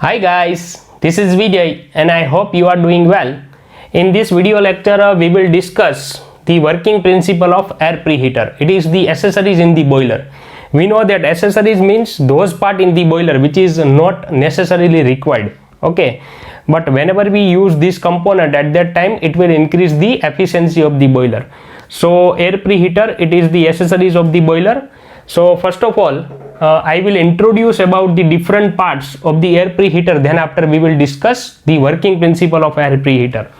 Hi guys, this is Vijay and I hope you are doing well. In this video lecture, we will discuss the working principle of air preheater. It is the accessories in the boiler. We know that accessories means those part in the boiler which is not necessarily required. Okay, but whenever we use this component at that time, it will increase the efficiency of the boiler. So air preheater, it is the accessories of the boiler. So first of all, I will introduce about the different parts of the air preheater, then after we will discuss the working principle of air preheater.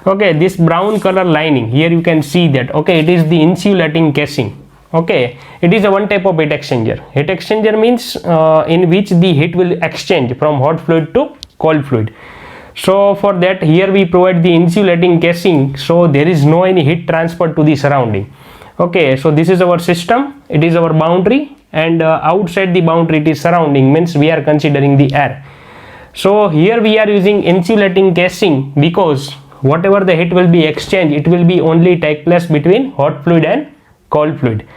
Okay, this brown color lining here you can see that, okay, it is the insulating casing. Okay, it is a one type of heat exchanger. Heat exchanger means in which the heat will exchange from hot fluid to cold fluid. So for that here we provide the insulating casing, so there is no any heat transfer to the surrounding. Okay, so this is our system, it is our boundary, and outside the boundary it is surrounding, means we are considering the air. So here we are using insulating casing because whatever the heat will be exchanged, it will be only take place between hot fluid and cold fluid.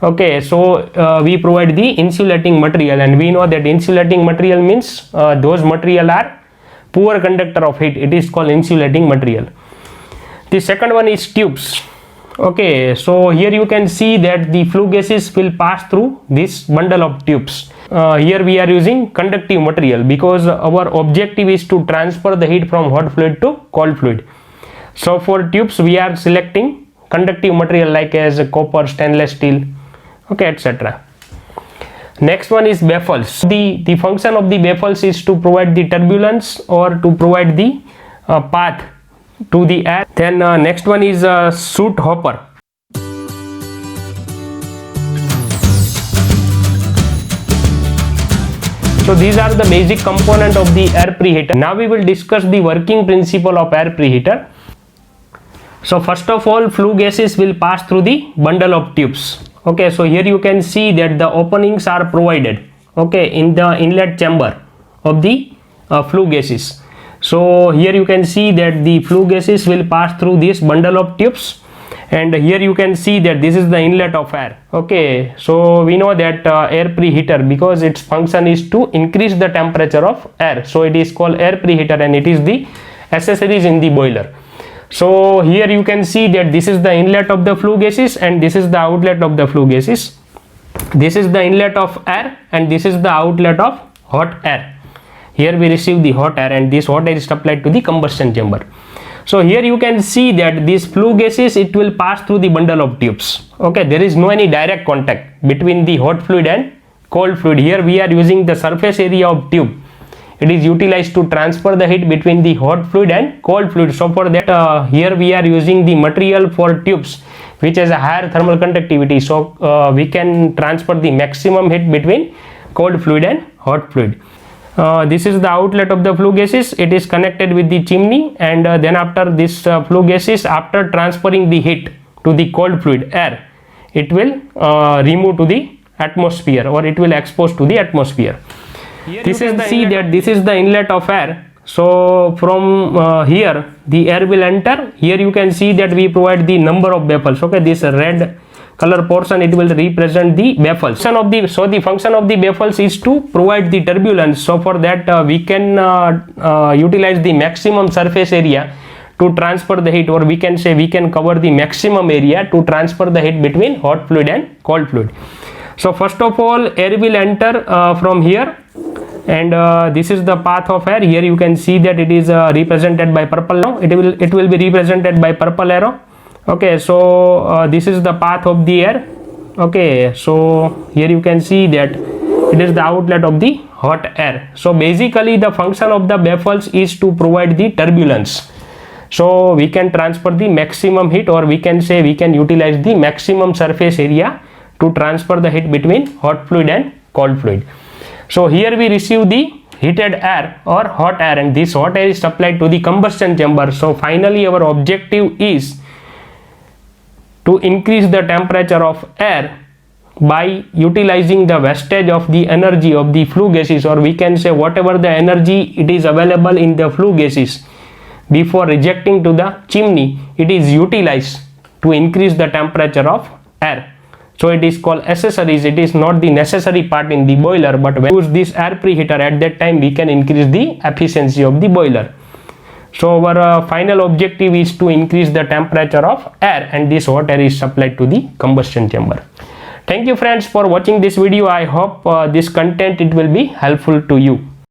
Okay, so we provide the insulating material, and we know that insulating material means those material are poor conductor of heat. It is called insulating material. The second one is tubes. Okay, so here you can see that the flue gases will pass through this bundle of tubes. Here we are using conductive material because our objective is to transfer the heat from hot fluid to cold fluid. So for tubes we are selecting conductive material like as copper, stainless steel, okay, etc. Next one is baffles. The function of the baffles is to provide the turbulence or to provide the path to the air. Then next one is soot hopper. So these are the basic component of the air preheater. Now we will discuss the working principle of air preheater. So first of all, flue gases will pass through the bundle of tubes. Okay, so here you can see that the openings are provided, okay, in the inlet chamber of the flue gases. So here you can see that the flue gases will pass through this bundle of tubes, and here you can see that this is the inlet of air. Okay, so we know that air preheater, because its function is to increase the temperature of air, so it is called air preheater, and it is the accessories in the boiler. So here you can see that this is the inlet of the flue gases and this is the outlet of the flue gases. This is the inlet of air and this is the outlet of hot air. Here we receive the hot air and this hot air is supplied to the combustion chamber. So here you can see that these flue gases, it will pass through the bundle of tubes. Okay, there is no any direct contact between the hot fluid and cold fluid. Here we are using the surface area of tube. It is utilized to transfer the heat between the hot fluid and cold fluid. So for that here we are using the material for tubes which has a higher thermal conductivity. So we can transfer the maximum heat between cold fluid and hot fluid. This is the outlet of the flue gases. It is connected with the chimney, and then after this flue gases, after transferring the heat to the cold fluid air, it will remove to the atmosphere, or it will expose to the atmosphere. This is the see that this is the inlet of air. So from here the air will enter. Here you can see that we provide the number of baffles. Okay, this red color portion, it will represent the baffles. So the function of the baffles is to provide the turbulence. So for that we can utilize the maximum surface area to transfer the heat, or we can say we can cover the maximum area to transfer the heat between hot fluid and cold fluid. So first of all, air will enter from here, and this is the path of air. Here you can see that it is represented by purple arrow. It will be represented by purple arrow. Okay, so this is the path of the air. Okay, so here you can see that it is the outlet of the hot air. So basically the function of the baffles is to provide the turbulence. So we can transfer the maximum heat, or we can say we can utilize the maximum surface area to transfer the heat between hot fluid and cold fluid. So here we receive the heated air or hot air, and this hot air is supplied to the combustion chamber. So finally our objective is to increase the temperature of air by utilizing the wastage of the energy of the flue gases, or we can say whatever the energy it is available in the flue gases before rejecting to the chimney, it is utilized to increase the temperature of air. So it is called accessories. It is not the necessary part in the boiler, but when we use this air preheater, at that time we can increase the efficiency of the boiler. So our final objective is to increase the temperature of air, and this hot air is supplied to the combustion chamber. Thank you friends for watching this video. I hope this content it will be helpful to you.